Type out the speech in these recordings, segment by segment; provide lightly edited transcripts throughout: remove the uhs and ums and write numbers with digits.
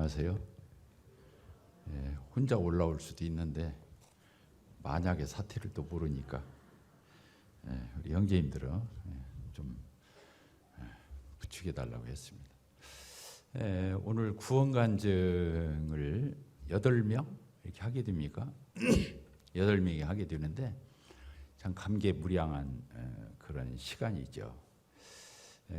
안녕하세요. 혼자 올라올 수도 있는데 만약에 사태를 또 모르니까 우리 형제님들은 좀 부축해 달라고 했습니다. 오늘 구원 간증을 8명 이렇게 하게 됩니까? 8명이 하게 되는데 참 감개무량한 그런 시간이죠.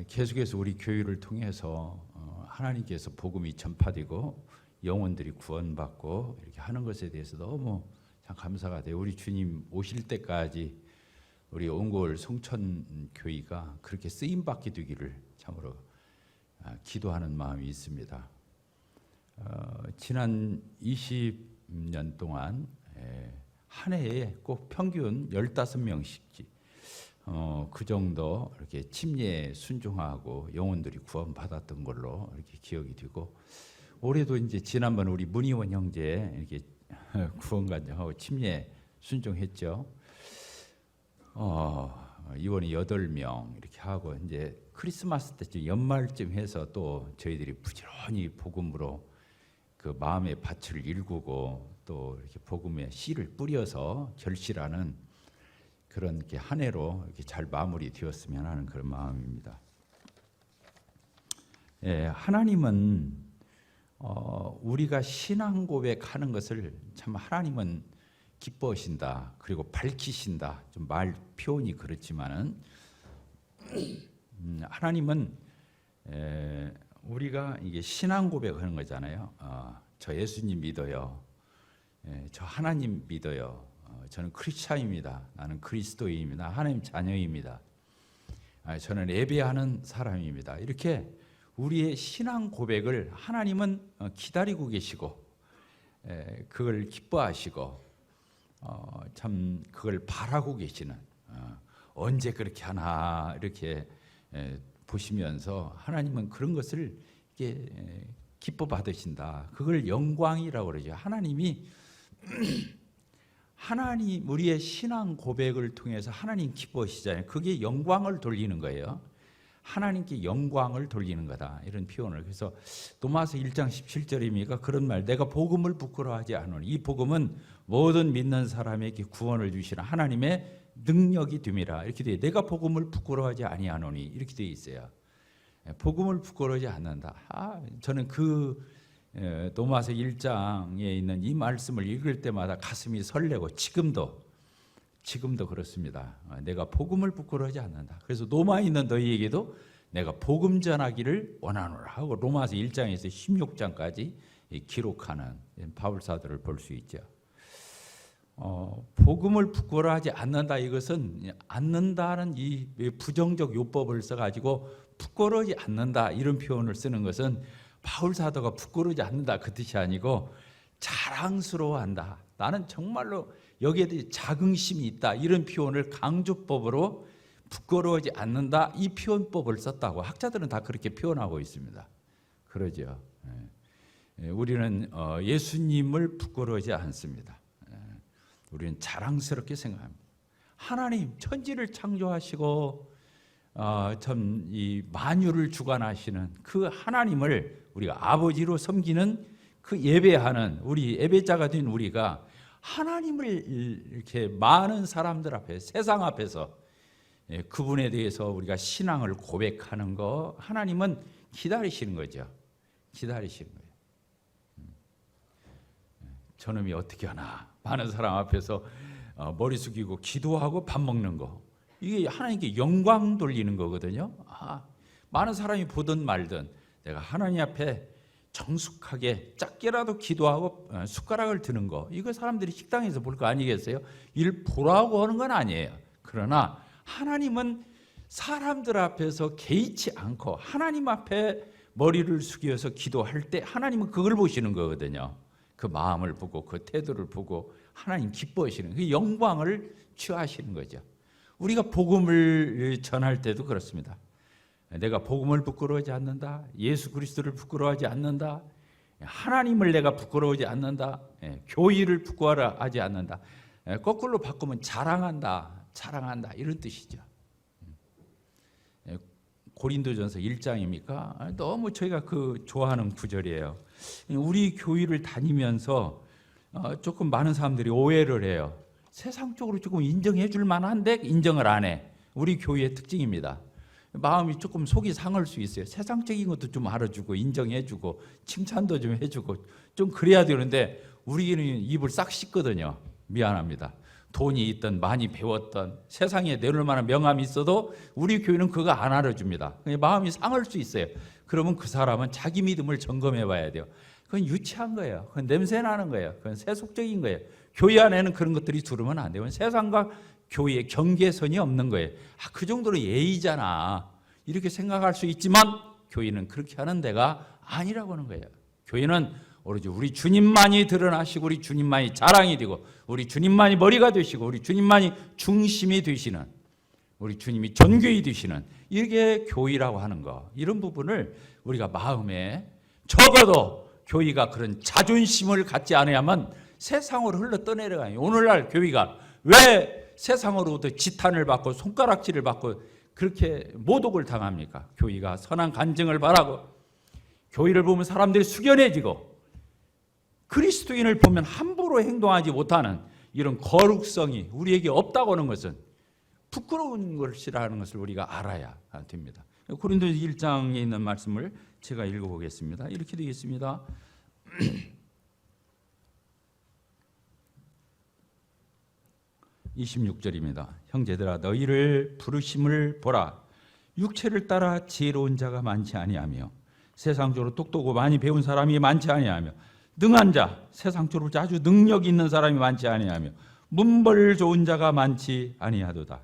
계속해서 우리 교회를 통해서 하나님께서 복음이 전파되고 영혼들이 구원받고 이렇게 하는 것에 대해서 너무 참 감사가 돼요. 우리 주님 오실 때까지 우리 옹골 송천교회가 그렇게 쓰임받게 되기를 참으로 기도하는 마음이 있습니다. 지난 20년 동안 한 해에 꼭 평균 15명씩 그 정도 이렇게 침례에 순종하고 영혼들이 구원받았던 걸로 이렇게 기억이 되고, 올해도 이제 지난번 우리 문희원 형제 이렇게 구원 간증하고 침례 순종했죠. 이번에 8명 이렇게 하고 이제 크리스마스 때쯤 연말쯤 해서 또 저희들이 부지런히 복음으로 그 마음의 밭을 일구고 또 이렇게 복음의 씨를 뿌려서 결실하는 그런 이렇게 한 해로 이렇게 잘 마무리되었으면 하는 그런 마음입니다. 하나님은 우리가 신앙 고백하는 것을 참 하나님은 기뻐하신다. 그리고 밝히신다. 좀 말 표현이 그렇지만은 하나님은 우리가 이게 신앙 고백하는 거잖아요. 저 예수님 믿어요. 저 하나님 믿어요. 저는 크리스찬입니다. 나는 그리스도인입니다. 하나님 자녀입니다. 저는 예배하는 사람입니다. 이렇게 우리의 신앙 고백을 하나님은 기다리고 계시고 그걸 기뻐하시고 참 그걸 바라고 계시는, 언제 그렇게 하나 이렇게 보시면서 하나님은 그런 것을 이렇게 기뻐 받으신다. 그걸 영광이라고 그러죠. 하나님 우리의 신앙 고백을 통해서 하나님 기뻐하시잖아요. 그게 영광을 돌리는 거예요. 하나님께 영광을 돌리는 거다. 이런 표현을. 그래서 도마서 1장 17절입니까? 그런 말, 내가 복음을 부끄러워하지 않으니 이 복음은 모든 믿는 사람에게 구원을 주시는 하나님의 능력이 됨이라. 이렇게 돼. 내가 복음을 부끄러워하지 아니하노니 이렇게 돼 있어요. 복음을 부끄러워하지 않는다. 저는 그 도마서 1장에 있는 이 말씀을 읽을 때마다 가슴이 설레고 지금도 그렇습니다. 내가 복음을 부끄러워하지 않는다. 그래서 로마에 있는 너희에게도 내가 복음 전하기를 원하노라 하고 로마서 1장에서 16장까지 기록하는 바울 사도를 볼 수 있죠. 복음을 부끄러워하지 않는다. 이것은 않는다는 이 부정적 요법을 써가지고 부끄러워하지 않는다 이런 표현을 쓰는 것은 바울 사도가 부끄러워하지 않는다 그 뜻이 아니고 자랑스러워한다. 나는 정말로 여기에 대해 자긍심이 있다. 이런 표현을 강조법으로 부끄러워하지 않는다. 이 표현법을 썼다고 학자들은 다 그렇게 표현하고 있습니다. 그러죠. 우리는 예수님을 부끄러워하지 않습니다. 우리는 자랑스럽게 생각합니다. 하나님 천지를 창조하시고 참 이 만유를 주관하시는 그 하나님을 우리가 아버지로 섬기는 그 예배하는 우리 예배자가 된 우리가 하나님을 이렇게 많은 사람들 앞에 세상 앞에서 그분에 대해서 우리가 신앙을 고백하는 거 하나님은 기다리시는 거죠. 기다리시는 거예요. 저놈이 어떻게 하나 많은 사람 앞에서 머리 숙이고 기도하고 밥 먹는 거, 이게 하나님께 영광 돌리는 거거든요. 많은 사람이 보든 말든 내가 하나님 앞에 정숙하게 작게라도 기도하고 숟가락을 드는 거, 이거 사람들이 식당에서 볼 거 아니겠어요? 일 보라고 하는 건 아니에요. 그러나 하나님은 사람들 앞에서 개의치 않고 하나님 앞에 머리를 숙여서 기도할 때 하나님은 그걸 보시는 거거든요. 그 마음을 보고 그 태도를 보고 하나님 기뻐하시는 그 영광을 취하시는 거죠. 우리가 복음을 전할 때도 그렇습니다. 내가 복음을 부끄러워하지 않는다. 예수 그리스도를 부끄러워하지 않는다. 하나님을 내가 부끄러워하지 않는다. 교회를 부끄러워하지 않는다. 거꾸로 바꾸면 자랑한다. 이런 뜻이죠. 고린도전서 1장입니까? 너무 저희가 좋아하는 구절이에요. 우리 교회를 다니면서 조금 많은 사람들이 오해를 해요. 세상적으로 조금 인정해 줄 만한데 인정을 안 해. 우리 교회의 특징입니다. 마음이 조금 속이 상할 수 있어요. 세상적인 것도 좀 알아주고 인정해주고 칭찬도 좀 해주고 좀 그래야 되는데 우리는 입을 싹 씻거든요. 미안합니다. 돈이 있든 많이 배웠든 세상에 내놓을 만한 명함이 있어도 우리 교회는 그거 안 알아줍니다. 마음이 상할 수 있어요. 그러면 그 사람은 자기 믿음을 점검해 봐야 돼요. 그건 유치한 거예요. 그건 냄새 나는 거예요. 그건 세속적인 거예요. 교회 안에는 그런 것들이 들으면 안 돼요. 세상과 교회의 경계선이 없는 거예요. 그 정도로 예의잖아. 이렇게 생각할 수 있지만 교회는 그렇게 하는 데가 아니라고 하는 거예요. 교회는 오로지 우리 주님만이 드러나시고 우리 주님만이 자랑이 되고 우리 주님만이 머리가 되시고 우리 주님만이 중심이 되시는 우리 주님이 전교이 되시는 이게 교회라고 하는 거. 이런 부분을 우리가 마음에 적어도 교회가 그런 자존심을 갖지 않아야만 세상으로 흘러 떠내려가요. 오늘날 교회가 왜 세상으로부터 지탄을 받고 손가락질을 받고 그렇게 모독을 당합니까? 교회가 선한 간증을 바라고 교회를 보면 사람들이 숙연해지고 그리스도인을 보면 함부로 행동하지 못하는 이런 거룩성이 우리에게 없다고 하는 것은 부끄러운 것이라는 것을 우리가 알아야 됩니다. 고린도서 1장에 있는 말씀을 제가 읽어보겠습니다. 이렇게 되겠습니다. 26절입니다. 형제들아 너희를 부르심을 보라. 육체를 따라 지혜로운 자가 많지 아니하며 세상적으로 똑똑하고 많이 배운 사람이 많지 아니하며 능한 자, 세상적으로 아주 능력 있는 사람이 많지 아니하며 문벌 좋은 자가 많지 아니하도다.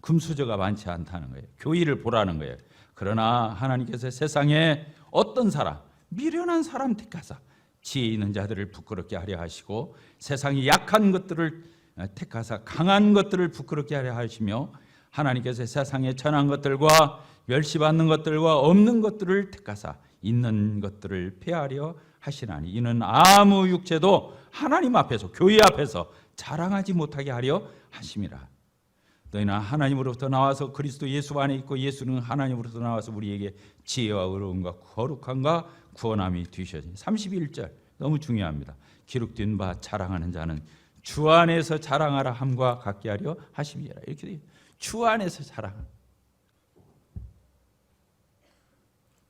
금수저가 많지 않다는 거예요. 교의를 보라는 거예요. 그러나 하나님께서 세상에 어떤 사람, 미련한 사람 택하사 지혜 있는 자들을 부끄럽게 하려 하시고 세상이 약한 것들을 택하사 강한 것들을 부끄럽게 하려 하시며 하나님께서 세상에 천한 것들과 멸시받는 것들과 없는 것들을 택하사 있는 것들을 폐하려 하시나니 이는 아무 육체도 하나님 앞에서 교회 앞에서 자랑하지 못하게 하려 하심이라. 너희는 하나님으로부터 나와서 그리스도 예수 안에 있고 예수는 하나님으로부터 나와서 우리에게 지혜와 의로움과 거룩함과 구원함이 되셨으니 31절 너무 중요합니다. 기록된 바 자랑하는 자는 주 안에서 자랑하라 함과 같게 하려 하심이라. 이렇게 돼요. 주 안에서 자랑하는.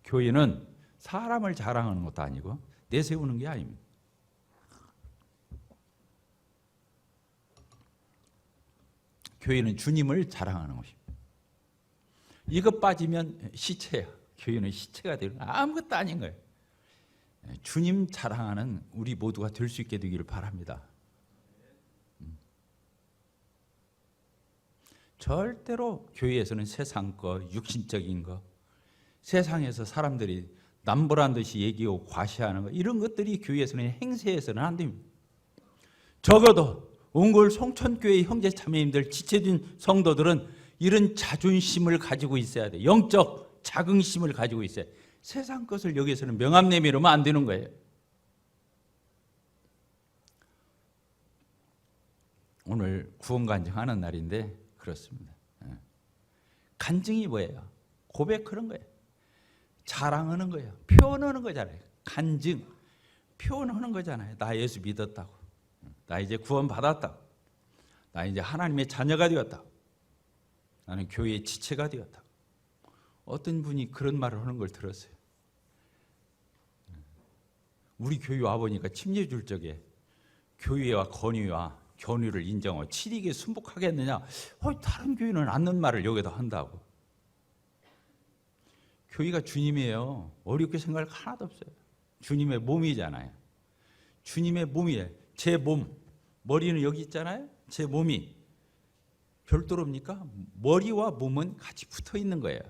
교회는 사람을 자랑하는 것도 아니고 내세우는 게 아닙니다. 교회는 주님을 자랑하는 것입니다. 이것 빠지면 시체야. 교회는 시체가 되는 아무것도 아닌 거예요. 주님 자랑하는 우리 모두가 될 수 있게 되기를 바랍니다. 절대로 교회에서는 세상 거, 육신적인 거, 세상에서 사람들이 남보란 듯이 얘기하고 과시하는 거 이런 것들이 교회에서는 행세에서는 안 됩니다. 적어도 옹골 송천교회 형제 자매님들 지체진 성도들은 이런 자존심을 가지고 있어야 돼요. 영적 자긍심을 가지고 있어야 돼요. 세상 것을 여기서는 명함 내밀으면 안 되는 거예요. 오늘 구원 간증하는 날인데 그렇습니다. 간증이 뭐예요? 고백하는 거예요. 자랑하는 거예요. 표현하는 거잖아요. 간증, 표현하는 거잖아요. 나 예수 믿었다고. 나 이제 구원 받았다고. 나 이제 하나님의 자녀가 되었다고. 나는 교회의 지체가 되었다고. 어떤 분이 그런 말을 하는 걸 들었어요. 우리 교회 와보니까 침례 줄 적에 교회와 권위와 견위를 인정하고 칠익에 순복하겠느냐. 다른 교회는 않는 말을 여기다 한다고. 교회가 주님이에요. 어렵게 생각할 하나도 없어요. 주님의 몸이잖아요. 주님의 몸이에요. 제 몸, 머리는 여기 있잖아요. 제 몸이 별도로입니까? 머리와 몸은 같이 붙어 있는 거예요.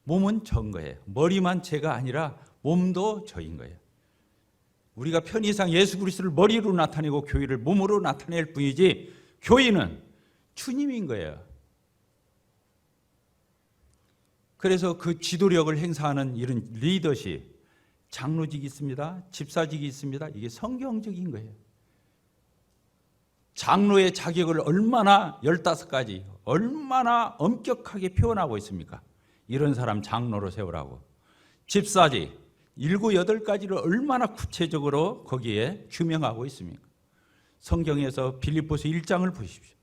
몸은 전 거예요. 머리만 제가 아니라 몸도 저인 거예요. 우리가 편의상 예수 그리스도를 머리로 나타내고 교회를 몸으로 나타낼 뿐이지 교회는 주님인 거예요. 그래서 그 지도력을 행사하는 이런 리더십, 장로직이 있습니다. 집사직이 있습니다. 이게 성경적인 거예요. 장로의 자격을 얼마나 15가지, 얼마나 엄격하게 표현하고 있습니까? 이런 사람 장로로 세우라고. 집사직 7, 8가지를 얼마나 구체적으로 거기에 규명하고 있습니까? 성경에서 빌립보서 1장을 보십시오.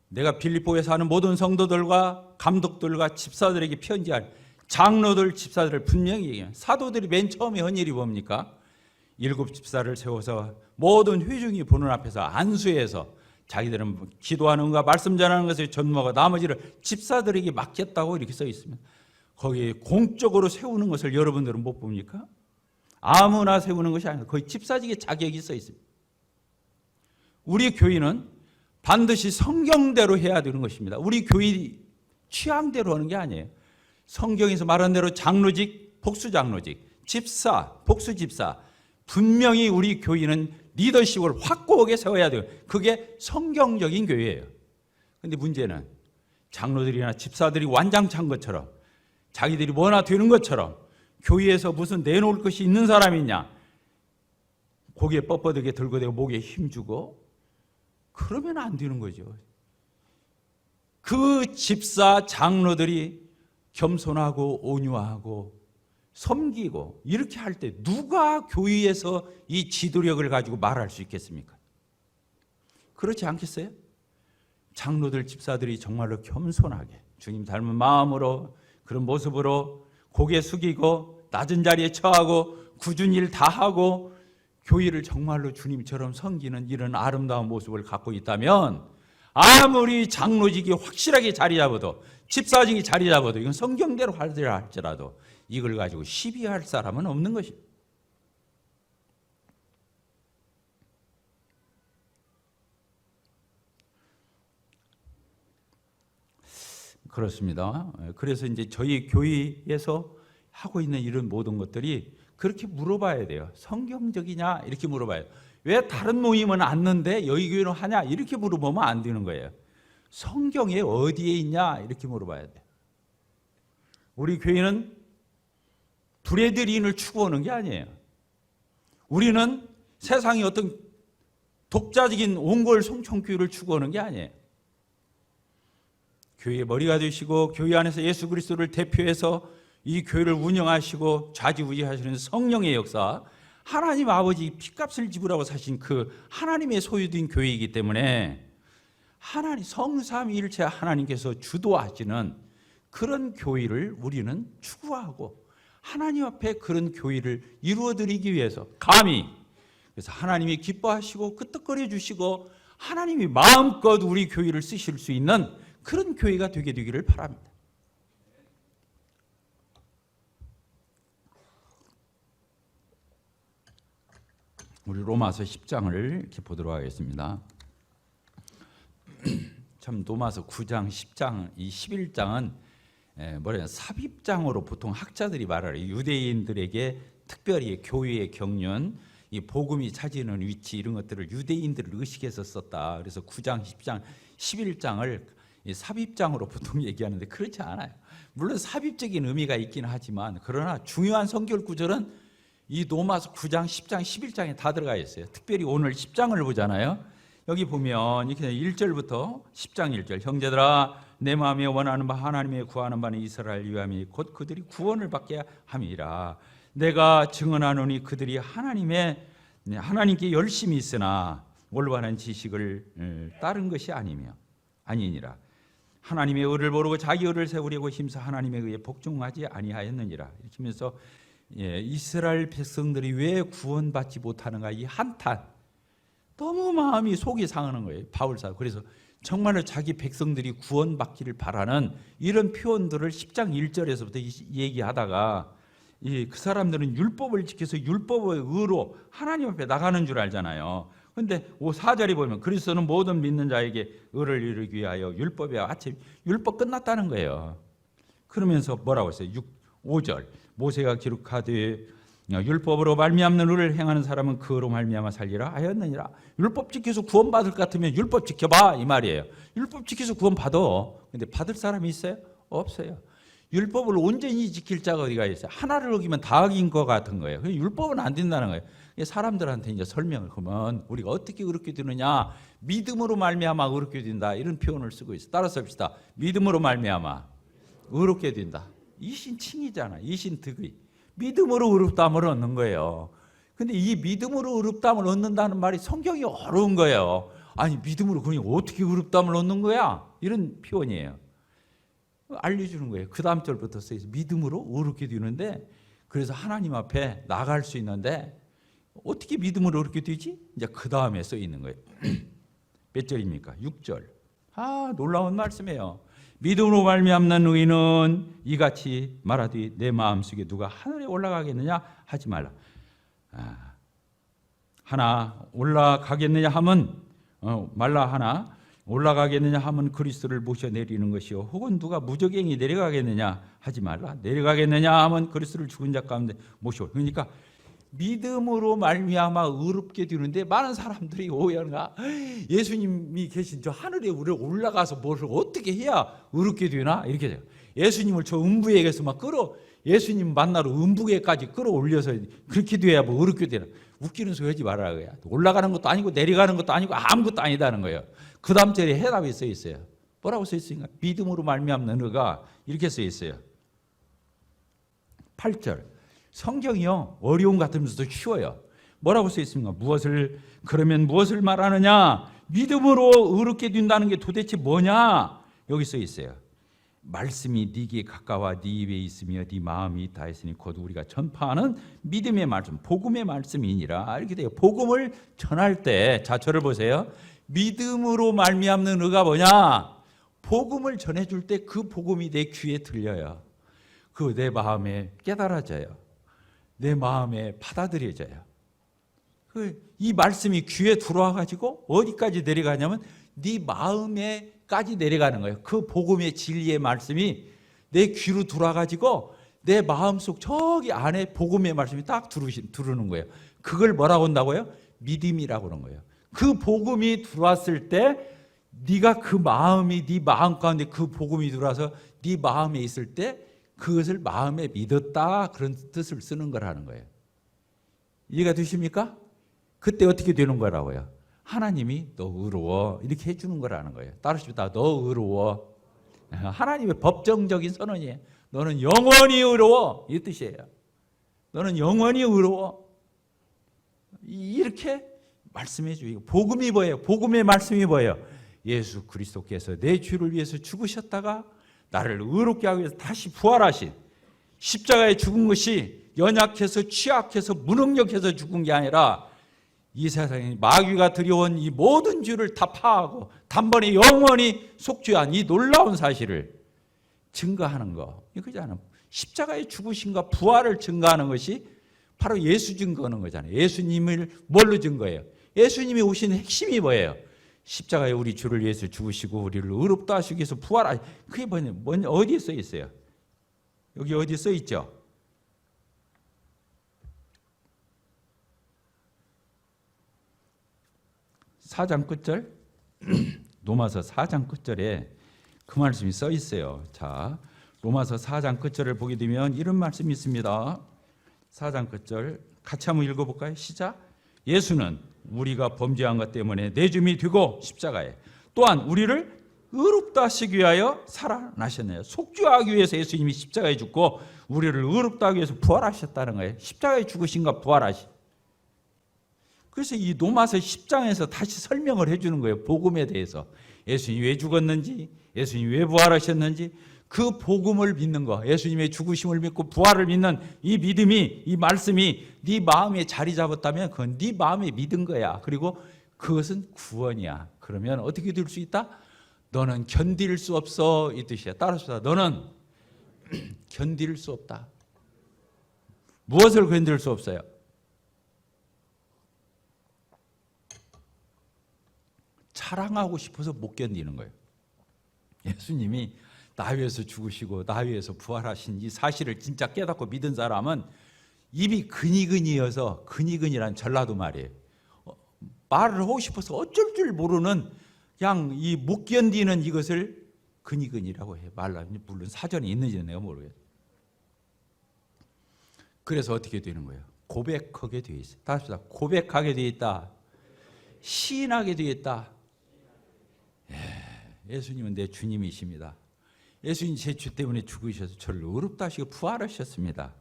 내가 빌립보에 사는 모든 성도들과 감독들과 집사들에게 편지할 장로들, 집사들을 분명히 얘기해요. 사도들이 맨 처음에 한 일이 뭡니까? 7 집사를 세워서 모든 회중이 보는 앞에서 안수해서 자기들은 기도하는 것과 말씀 전하는 것을 전무하고 나머지를 집사들에게 맡겼다고 이렇게 써 있습니다. 거기에 공적으로 세우는 것을 여러분들은 못 봅니까? 아무나 세우는 것이 아니라 거의 집사직의 자격이 써 있습니다. 우리 교인은 반드시 성경대로 해야 되는 것입니다. 우리 교인 취향대로 하는 게 아니에요. 성경에서 말한 대로 장로직, 복수장로직, 집사, 복수집사, 분명히 우리 교인은 리더십을 확고하게 세워야 돼요. 그게 성경적인 교회예요. 그런데 문제는 장로들이나 집사들이 완장찬 것처럼 자기들이 뭐나 되는 것처럼 교회에서 무슨 내놓을 것이 있는 사람이 있냐, 고개 뻣뻣하게 들고 대고 목에 힘주고 그러면 안 되는 거죠. 그 집사 장로들이 겸손하고 온유하고 섬기고 이렇게 할 때 누가 교회에서 이 지도력을 가지고 말할 수 있겠습니까? 그렇지 않겠어요? 장로들, 집사들이 정말로 겸손하게 주님 닮은 마음으로 그런 모습으로 고개 숙이고 낮은 자리에 처하고 굳은 일 다 하고 교회를 정말로 주님처럼 섬기는 이런 아름다운 모습을 갖고 있다면 아무리 장로직이 확실하게 자리 잡아도 집사직이 자리 잡아도 이건 성경대로 하리라 할지라도 이걸 가지고 시비할 사람은 없는 것입니다. 그렇습니다. 그래서 이제 저희 교회에서 하고 있는 이런 모든 것들이 그렇게 물어봐야 돼요. 성경적이냐 이렇게 물어봐요. 왜 다른 모임은 않는데 여기 교회는 하냐 이렇게 물어보면 안 되는 거예요. 성경에 어디에 있냐 이렇게 물어봐야 돼. 우리 교회는 브레드린을 추구하는 게 아니에요. 우리는 세상의 어떤 독자적인 옹골 송천교회를 추구하는 게 아니에요. 교회의 머리가 되시고 교회 안에서 예수 그리스도를 대표해서 이 교회를 운영하시고 좌지우지하시는 성령의 역사, 하나님 아버지 피값을 지불하고 사신 그 하나님의 소유된 교회이기 때문에 하나님 성삼위일체 하나님께서 주도하시는 그런 교회를 우리는 추구하고 하나님 앞에 그런 교회를 이루어드리기 위해서 감히 그래서 하나님이 기뻐하시고 끄떡거려 주시고 하나님이 마음껏 우리 교회를 쓰실 수 있는 그런 교회가 되게 되기를 바랍니다. 우리 로마서 10장을 이렇게 보도록 하겠습니다. 참 로마서 9장, 10장, 이 11장은 뭐냐 삽입장으로 보통 학자들이 말하는 유대인들에게 특별히 교회의 경륜, 이 복음이 차지하는 위치 이런 것들을 유대인들을 의식해서 썼다. 그래서 9장, 10장, 11장을 삽입장으로 보통 얘기하는데 그렇지 않아요. 물론 삽입적인 의미가 있긴 하지만 그러나 중요한 성경 구절은 이 로마서 9장, 10장, 11장에 다 들어가 있어요. 특별히 오늘 10장을 보잖아요. 여기 보면 이렇게 1절부터 10장 1절 형제들아 내 마음에 원하는 바 하나님의 구하는 바는 이스라엘 유함이 곧 그들이 구원을 받게 함이라. 내가 증언하노니 그들이 하나님께 열심히 있으나 올바른 지식을 따른 것이 아니니라. 하나님의 의를 모르고 자기 의를 세우려고 힘써 하나님에 의해 복종하지 아니하였느니라. 이렇게 하면서 이스라엘 백성들이 왜 구원받지 못하는가 이 한탄, 너무 마음이 속이 상하는 거예요. 바울사. 그래서 정말로 자기 백성들이 구원받기를 바라는 이런 표현들을 10장 1절에서부터 얘기하다가 그 사람들은 율법을 지켜서 율법의 의로 하나님 앞에 나가는 줄 알잖아요. 그런데 4절에 보면 그리스도는 모든 믿는 자에게 의를 이루기 위하여 율법에 아침 율법 끝났다는 거예요. 그러면서 뭐라고 했어요? 5절 모세가 기록하되 율법으로 말미암는 의를 행하는 사람은 그로 말미암아 살리라 하였느니라. 율법 지켜서 구원받을 것 같으면 율법 지켜봐 이 말이에요. 율법 지켜서 구원받아. 근데 받을 사람이 있어요? 없어요. 율법을 온전히 지킬 자가 어디가 있어요? 하나를 어기면 다 어긴 것 같은 거예요. 율법은 안 된다는 거예요. 사람들한테 이제 설명을 하면 우리가 어떻게 그렇게 되느냐, 믿음으로 말미암아 그렇게 된다 이런 표현을 쓰고 있어요. 따라서 합시다. 믿음으로 말미암아 의롭게 된다. 이신 칭이잖아. 이신 득의. 믿음으로 의롭다함을 얻는 거예요. 근데 이 믿음으로 의롭다함을 얻는다는 말이 성경이 어려운 거예요. 아니 믿음으로 그러니 어떻게 의롭다함을 얻는 거야? 이런 표현이에요. 알려주는 거예요. 그 다음 절부터 써있어요. 믿음으로 의롭게 되는데 그래서 하나님 앞에 나갈 수 있는데 어떻게 믿음으로 의롭게 되지? 이제 그 다음에 써 있는 거예요. 몇 절입니까? 6절. 놀라운 말씀이에요. 믿음으로 말미암는 의인은 이같이 말하되 내 마음속에 누가 하늘에 올라가겠느냐 하지 말라. 하나 올라가겠느냐 하면 말라 하나 올라가겠느냐 하면 그리스도를 모셔 내리는 것이요 혹은 누가 무저갱이 내려가겠느냐 하지 말라. 내려가겠느냐 하면 그리스도를 죽은 자 가운데 모셔. 그러니까 믿음으로 말미암아 의롭게 되는데 많은 사람들이 오해하는가? 예수님이 계신 저 하늘에 우리를 올라가서 뭘 어떻게 해야 의롭게 되나? 이렇게 돼요. 예수님을 저 음부에게서 막 예수님 만나러 음부에까지 끌어올려서 그렇게 돼야 뭐 의롭게 되나? 웃기는 소리 하지 말아라 그래요. 올라가는 것도 아니고 내려가는 것도 아니고 아무것도 아니다는 거예요. 그 다음 절에 해답이 써 있어요. 뭐라고 써 있습니까? 믿음으로 말미암는 의가 이렇게 써 있어요. 8절. 성경이요 어려운 것 같으면서도 쉬워요. 뭐라고 써 있습니까? 그러면 무엇을 말하느냐? 믿음으로 의롭게 된다는 게 도대체 뭐냐? 여기 써 있어요. 말씀이 네게 가까워 네 입에 있으며 네 마음이 있다 했으니 곧 우리가 전파하는 믿음의 말씀, 복음의 말씀이니라. 이렇게 돼요. 복음을 전할 때, 자 저를 보세요. 믿음으로 말미암는 의가 뭐냐? 복음을 전해줄 때 그 복음이 내 귀에 들려요. 그 내 마음에 깨달아져요. 내 마음에 받아들여져요. 이 말씀이 귀에 들어와가지고 어디까지 내려가냐면 네 마음에까지 내려가는 거예요. 그 복음의 진리의 말씀이 내 귀로 들어와가지고 내 마음속 저기 안에 복음의 말씀이 딱 들어오는 거예요. 그걸 뭐라고 한다고요? 믿음이라고 하는 거예요. 그 복음이 들어왔을 때 네가 그 마음이 네 마음 가운데 그 복음이 들어와서 네 마음에 있을 때 그것을 마음에 믿었다 그런 뜻을 쓰는 거라는 거예요. 이해가 되십니까? 그때 어떻게 되는 거라고요? 하나님이 너 의로워 이렇게 해주는 거라는 거예요. 따르십니다. 너 의로워. 하나님의 법정적인 선언이에요. 너는 영원히 의로워 이 뜻이에요. 너는 영원히 의로워. 이렇게 말씀해 주고 복음이 뭐예요? 복음의 말씀이 뭐예요? 예수 그리스도께서 내 죄를 위해서 죽으셨다가 나를 의롭게 하기 위해서 다시 부활하신 십자가에 죽은 것이 연약해서 취약해서 무능력해서 죽은 게 아니라 이 세상에 마귀가 들여온 이 모든 죄를 다 파하고 단번에 영원히 속죄한 이 놀라운 사실을 증거하는 거 이거잖아요. 십자가에 죽으신과 부활을 증거하는 것이 바로 예수 증거하는 거잖아요. 예수님을 뭘로 증거해요? 예수님이 오신 핵심이 뭐예요? 십자가에 우리 주를 위해서 죽으시고 우리를 의롭다 하시기 위해서 부활하시. 그게 뭐냐? 어디에 써 있어요? 여기 어디에 써 있죠? 사장 끝절 로마서 4장 끝절에 그 말씀이 써 있어요. 자, 로마서 4장 끝절을 보게 되면 이런 말씀이 있습니다. 4장 끝절 같이 한번 읽어볼까요? 시작. 예수는 우리가 범죄한 것 때문에 내줌이 되고 십자가에 또한 우리를 의롭다 하시기 위하여 살아나셨네요. 속죄하기 위해서 예수님이 십자가에 죽고 우리를 의롭다 하기 위해서 부활하셨다는 거예요. 십자가에 죽으신가 부활하신. 그래서 이 로마서 10장에서 다시 설명을 해주는 거예요. 복음에 대해서. 예수님이 왜 죽었는지, 예수님이 왜 부활하셨는지 그 복음을 믿는 거, 예수님의 죽으심을 믿고 부활을 믿는 이 믿음이, 이 말씀이 네 마음에 자리 잡았다면 그건 네 마음에 믿은 거야. 그리고 그것은 구원이야. 그러면 어떻게 될 수 있다? 너는 견딜 수 없어 이 뜻이야. 따라서 너는 견딜 수 없다. 무엇을 견딜 수 없어요? 자랑하고 싶어서 못 견디는 거예요. 예수님이 나 위해서 죽으시고 나 위해서 부활하신 이 사실을 진짜 깨닫고 믿은 사람은 입이 근이근이어서, 근이근이란 전라도 말이에요. 말을 하고 싶어서 어쩔 줄 모르는 그냥 이 못 견디는 이것을 근이근이라고 해요. 물론 사전에 있는지는 내가 모르겠어요. 그래서 어떻게 되는 거예요? 고백하게 되어 있어요. 다시 합시다. 고백하게 되어 있다. 시인하게 되어 있다. 예수님은 내 주님이십니다. 예수님 제 죄 때문에 죽으셔서 저를 의롭다 하시고 부활하셨습니다.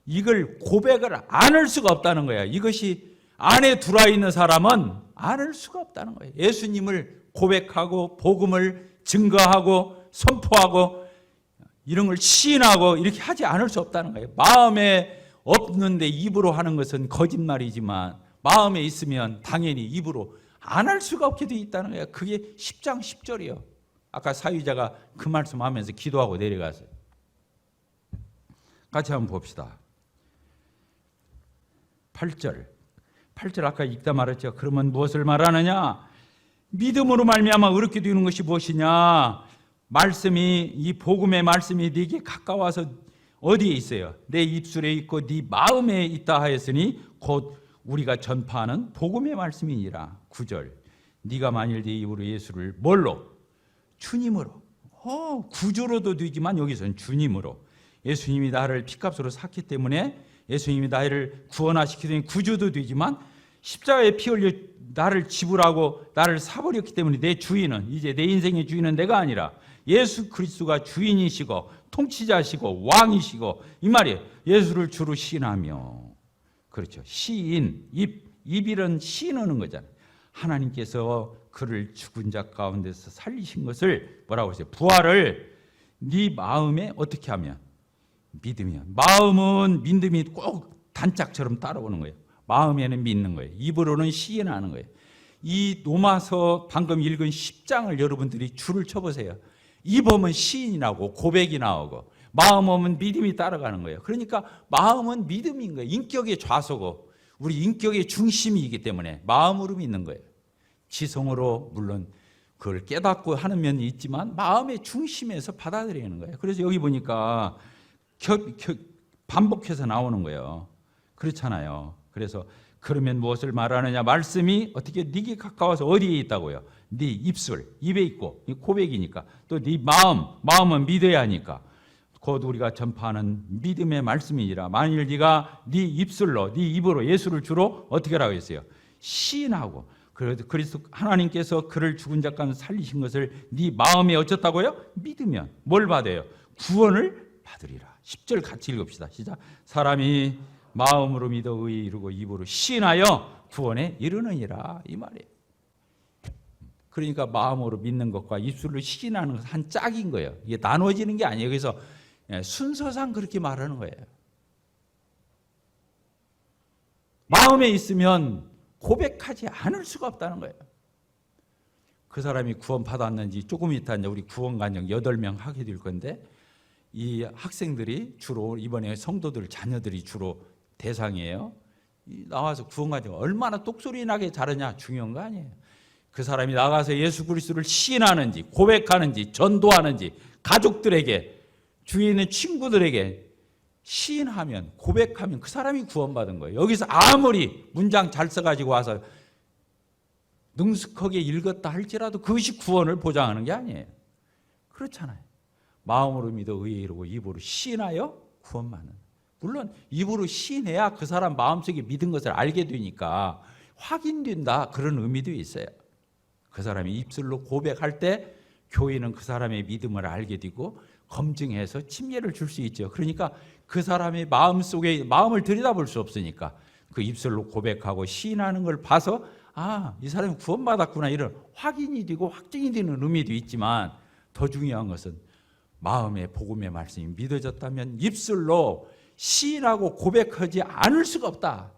이걸 고백을 안 할 수가 없다는 거야. 이것이 안에 들어와 있는 사람은 안 할 수가 없다는 거예요. 예수님을 고백하고 복음을 증거하고 선포하고 이런 걸 시인하고 이렇게 하지 않을 수 없다는 거예요. 마음에 없는데 입으로 하는 것은 거짓말이지만 마음에 있으면 당연히 입으로 안 할 수가 없게 돼 있다는 거예요. 그게 10장 10절이에요. 아까 사위자가 그 말씀하면서 기도하고 내려갔어요. 같이 한번 봅시다. 8절 아까 읽다 말했죠. 그러면 무엇을 말하느냐? 믿음으로 말미암아 의롭게 되는 것이 무엇이냐? 말씀이, 이 복음의 말씀이 네게 가까워서 어디에 있어요? 내 입술에 있고 네 마음에 있다 하였으니 곧 우리가 전파하는 복음의 말씀이니라. 9절 네가 만일 네 입으로 예수를 뭘로? 주님으로. 구주로도 되지만 여기서는 주님으로. 예수님이 나를 피값으로 샀기 때문에 예수님이 나를 구원하시기 때문에 구주도 되지만 십자가에 피 흘려 나를 지불하고 나를 사버렸기 때문에 내 주인은, 이제 내 인생의 주인은 내가 아니라 예수 그리스도가 주인이시고 통치자시고 왕이시고, 이 말이에요. 예수를 주로 시인하며. 그렇죠. 시인, 입이란 시인하는 거잖아요. 하나님께서 그를 죽은 자 가운데서 살리신 것을 뭐라고 했어요? 부활을 네 마음에 어떻게 하면? 믿으면. 마음은 믿음이 꼭 단짝처럼 따라오는 거예요. 마음에는 믿는 거예요. 입으로는 시인하는 거예요. 이 로마서 방금 읽은 10장을 여러분들이 줄을 쳐보세요. 입 오면 시인이 나오고 고백이 나오고, 마음 오면 믿음이 따라가는 거예요. 그러니까 마음은 믿음인 거예요. 인격의 좌소고 우리 인격의 중심이기 때문에 마음으로 믿는 거예요. 지성으로 물론 그걸 깨닫고 하는 면이 있지만 마음의 중심에서 받아들이는 거예요. 그래서 여기 보니까 반복해서 나오는 거예요. 그렇잖아요. 그래서 그러면 무엇을 말하느냐? 말씀이 어떻게 네게 가까워서 어디에 있다고요? 네 입술, 입에 있고, 고백이니까. 또 네 마음은 믿어야 하니까. 곧 우리가 전파하는 믿음의 말씀이니라. 만일 네가 네 입술로, 네 입으로 예수를 주로 어떻게 하라고 했어요? 시인하고. 그래서 하나님께서 그를 죽은 자 가운데 살리신 것을 네 마음에 어쩌다고요? 믿으면 뭘 받아요? 구원을 받으리라. 10절 같이 읽읍시다. 시작. 사람이 마음으로 믿어 의에 이르고 입으로 시인하여 구원에 이르느니라. 이 말이에요. 그러니까 마음으로 믿는 것과 입술로 시인하는 것은 한 짝인 거예요. 이게 나눠지는 게 아니에요. 그래서 순서상 그렇게 말하는 거예요. 마음에 있으면 고백하지 않을 수가 없다는 거예요. 그 사람이 구원 받았는지 조금 이따 이제 우리 구원관영 8명 하게 될 건데, 이 학생들이 주로 이번에 성도들 자녀들이 주로 대상이에요. 나와서 구원관영 얼마나 똑소리 나게 잘하냐 중요한 거 아니에요. 그 사람이 나가서 예수 그리스도를 시인하는지 고백하는지 전도하는지 가족들에게 주위에 있는 친구들에게 시인하면 고백하면 그 사람이 구원받은 거예요. 여기서 아무리 문장 잘 써가지고 와서 능숙하게 읽었다 할지라도 그것이 구원을 보장하는 게 아니에요. 그렇잖아요. 마음으로 믿어 의에 이르고 입으로 시인하여 구원받는. 물론 입으로 시인해야 그 사람 마음속에 믿은 것을 알게 되니까 확인된다, 그런 의미도 있어요. 그 사람이 입술로 고백할 때 교인은 그 사람의 믿음을 알게 되고 검증해서 침례를 줄 수 있죠. 그러니까 그 사람의 마음속에 마음을 들여다볼 수 없으니까 그 입술로 고백하고 시인하는 걸 봐서 이 사람이 구원받았구나, 이런 확인이 되고 확증이 되는 의미도 있지만, 더 중요한 것은 마음의 복음의 말씀이 믿어졌다면 입술로 시인하고 고백하지 않을 수가 없다.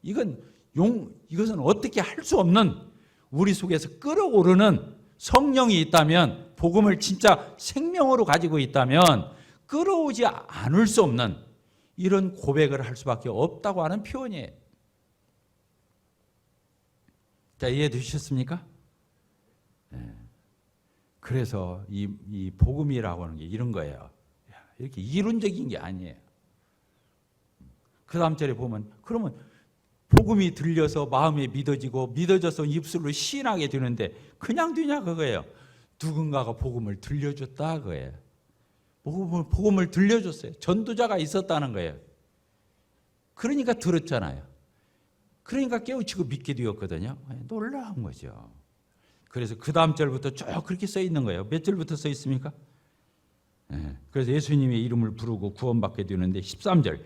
이것은 어떻게 할 수 없는, 우리 속에서 끓어오르는 성령이 있다면, 복음을 진짜 생명으로 가지고 있다면 끌어오지 않을 수 없는 이런 고백을 할 수밖에 없다고 하는 표현이에요. 자, 이해되셨습니까? 네. 그래서 이 복음이라고 하는 게 이런 거예요. 이렇게 이론적인 게 아니에요. 그 다음 절에 보면, 그러면 복음이 들려서 마음에 믿어지고 믿어져서 입술로 시인하게 되는데 그냥 되냐 그거예요. 누군가가 복음을 들려줬다 그거예요. 복음을 들려줬어요. 전도자가 있었다는 거예요. 그러니까 들었잖아요. 그러니까 깨우치고 믿게 되었거든요. 놀라운 거죠. 그래서 그 다음 절부터 쭉 그렇게 써 있는 거예요. 몇 절부터 써 있습니까? 그래서 예수님의 이름을 부르고 구원받게 되는데 13절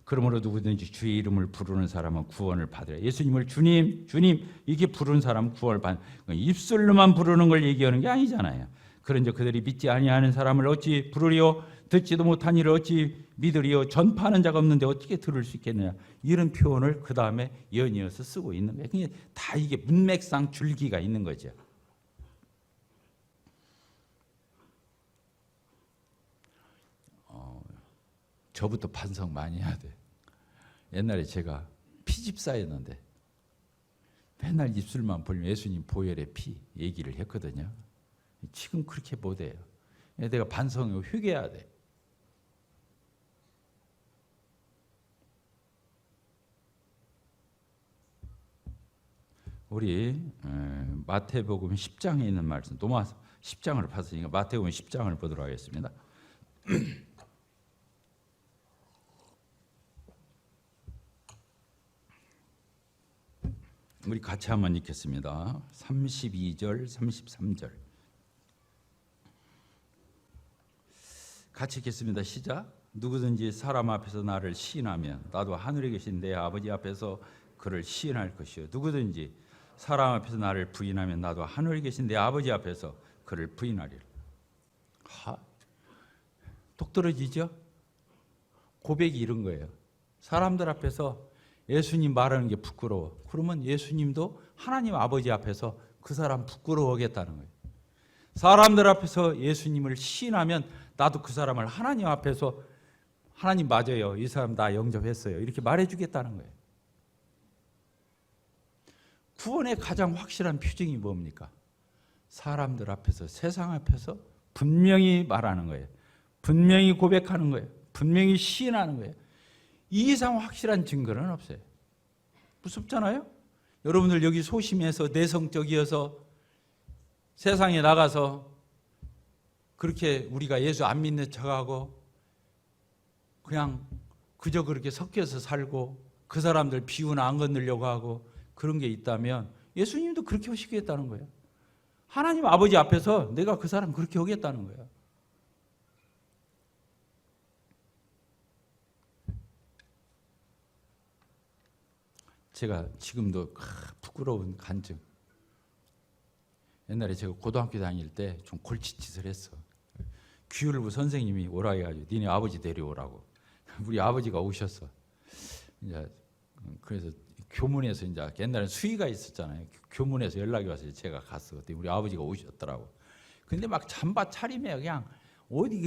그러므로 누구든지 주의 이름을 부르는 사람은 구원을 받으라. 예수님을 주님, 주님 이렇게 부르는 사람은 구원을 받는. 입술로만 부르는 걸 얘기하는 게 아니잖아요. 그런즉 그들이 믿지 아니하는 사람을 어찌 부르리요? 듣지도 못한 이를 어찌 믿으리요? 전파하는 자가 없는데 어떻게 들을 수 있겠느냐? 이런 표현을 그 다음에 연이어서 쓰고 있는 거예요. 그냥 다 이게 문맥상 줄기가 있는 거죠. 저부터 반성 많이 해야 돼. 옛날에 제가 피집사였는데 맨날 입술만 벌면 예수님 보혈의 피 얘기를 했거든요. 지금 그렇게 못해요. 내가 반성하고 회개해야 돼. 우리 마태복음 10장에 있는 말씀, 도마 10장을 봤으니까 마태복음 10장을 보도록 하겠습니다. 우리 같이 한번 읽겠습니다. 32절, 33절. 같이 읽겠습니다. 시작. 누구든지 사람 앞에서 나를 시인하면 나도 하늘에 계신 내 아버지 앞에서 그를 시인할 것이요. 누구든지 사람 앞에서 나를 부인하면 나도 하늘에 계신 내 아버지 앞에서 그를 부인하리라. 똑 떨어지죠? 고백이 이런 거예요. 사람들 앞에서 예수님 말하는 게 부끄러워. 그러면 예수님도 하나님 아버지 앞에서 그 사람 부끄러워하겠다는 거예요. 사람들 앞에서 예수님을 시인하면 나도 그 사람을 하나님 앞에서 하나님 맞아요. 이 사람 나 영접했어요. 이렇게 말해주겠다는 거예요. 구원의 가장 확실한 표징이 뭡니까? 사람들 앞에서, 세상 앞에서 분명히 말하는 거예요. 분명히 고백하는 거예요. 분명히 시인하는 거예요. 이 이상 확실한 증거는 없어요. 무섭잖아요? 여러분들 여기 소심해서 내성적이어서 세상에 나가서 그렇게 우리가 예수 안 믿는 척하고 그냥 그저 그렇게 섞여서 살고 그 사람들 비유나 안 건너려고 하고 그런 게 있다면 예수님도 그렇게 하시겠다는 거예요. 하나님 아버지 앞에서 내가 그 사람 그렇게 하겠다는 거예요. 제가 지금도 부끄러운 간증. 옛날에 제가 고등학교 다닐 때 좀 골칫짓을 했어. 규율부 선생님이 오라 해가지고 니네 아버지 데려오라고. 우리 아버지가 오셨어. 이제 그래서 교문에서 이제 옛날에 수의가 있었잖아요. 교문에서 연락이 와서 제가 갔어. 그때 우리 아버지가 오셨더라고. 근데 막 잠바 차림에 그냥 어디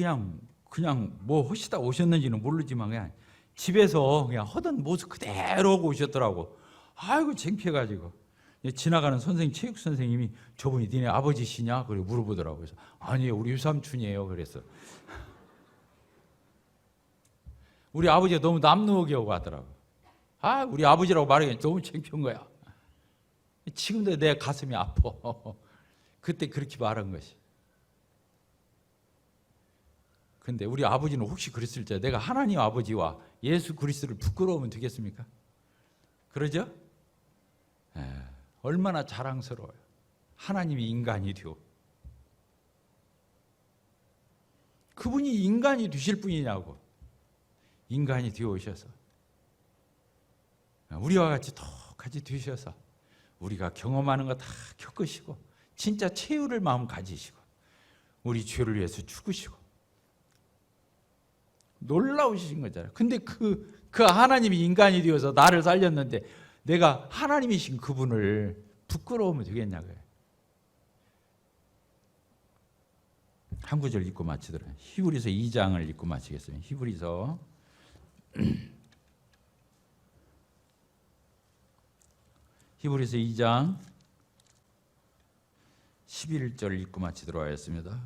그냥 뭐 하시다 오셨는지는 모르지만 그냥 집에서 그냥 하던 모습 그대로 오고 오셨더라고. 아이고 창피해가지고 지나가는 선생님, 체육 선생님이 저분이 니네 아버지시냐? 그리고 물어보더라고요. 그래서 아니에요, 우리 유삼촌이에요. 그랬어. 우리 아버지가 너무 남루하게 하고 하더라고. 우리 아버지라고 말하기엔 너무 창피한 거야. 지금도 내 가슴이 아파. 그때 그렇게 말한 것이. 근데 우리 아버지는 혹시 그랬을 때 내가 하나님 아버지와 예수 그리스도를 부끄러우면 되겠습니까? 그러죠? 얼마나 자랑스러워요. 하나님이 인간이 되어. 그분이 인간이 되실 분이냐고. 인간이 되어 오셔서 우리와 같이 똑같이 되셔서 우리가 경험하는 거 다 겪으시고 진짜 최후를 마음 가지시고 우리 죄를 위해서 죽으시고 놀라우신 거잖아요. 근데 그 하나님이 인간이 되어서 나를 살렸는데 내가 하나님이신 그분을 부끄러우면 되겠냐고요. 한 구절 읽고 마치더라고요. 히브리서 2장을 읽고 마치겠습니다. 히브리서 2장 11절 읽고 마치도록 하겠습니다.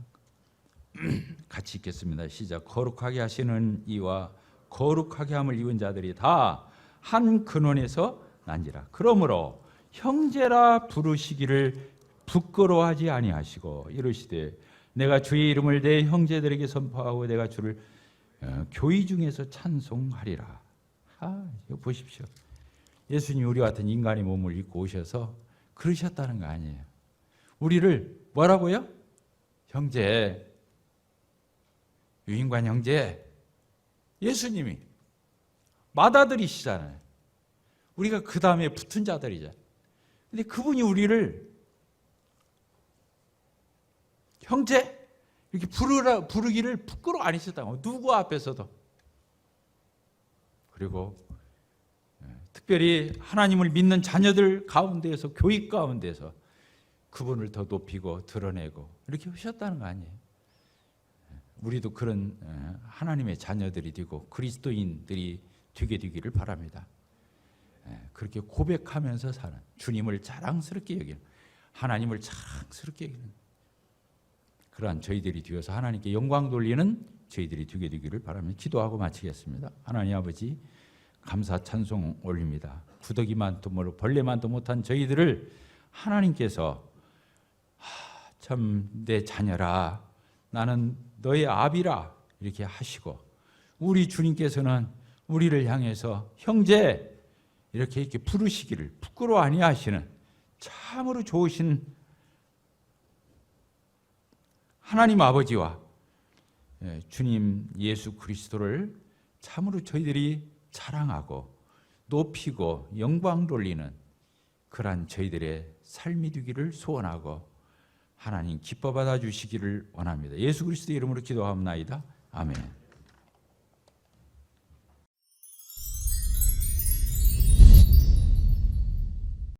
같이 읽겠습니다. 시작. 거룩하게 하시는 이와 거룩하게 함을 입은 자들이 다 한 근원에서 난지라. 그러므로 형제라 부르시기를 부끄러워하지 아니하시고 이르시되 내가 주의 이름을 내 형제들에게 선포하고 내가 주를 교회 중에서 찬송하리라. 이거 보십시오. 예수님이 우리 같은 인간의 몸을 입고 오셔서 그러셨다는 거 아니에요. 우리를 뭐라고요? 형제. 유인관 형제, 예수님이 맏아들이시잖아요. 우리가 그 다음에 붙은 자들이잖아요. 근데 그분이 우리를 형제 이렇게 부르기를 부끄러워 안 하셨다고. 누구 앞에서도. 그리고 특별히 하나님을 믿는 자녀들 가운데에서, 교육 가운데서 그분을 더 높이고 드러내고 이렇게 하셨다는 거 아니에요. 우리도 그런 하나님의 자녀들이 되고 그리스도인들이 되게 되기를 바랍니다. 그렇게 고백하면서 사는, 주님을 자랑스럽게 여기는, 하나님을 자랑스럽게 여기는 그러한 저희들이 되어서 하나님께 영광 돌리는 저희들이 되게 되기를 바라며 기도하고 마치겠습니다. 하나님 아버지, 감사 찬송 올립니다. 구더기만도 모르고 벌레만도 못한 저희들을 하나님께서 참 내 자녀라, 나는 너의 아비라 이렇게 하시고, 우리 주님께서는 우리를 향해서 형제 이렇게 부르시기를 부끄러워 아니하시는 참으로 좋으신 하나님 아버지와 주님 예수 그리스도를 참으로 저희들이 자랑하고 높이고 영광 돌리는 그러한 저희들의 삶이 되기를 소원하고 하나님 기뻐 받아 주시기를 원합니다. 예수 그리스도의 이름으로 기도하옵나이다. 아멘.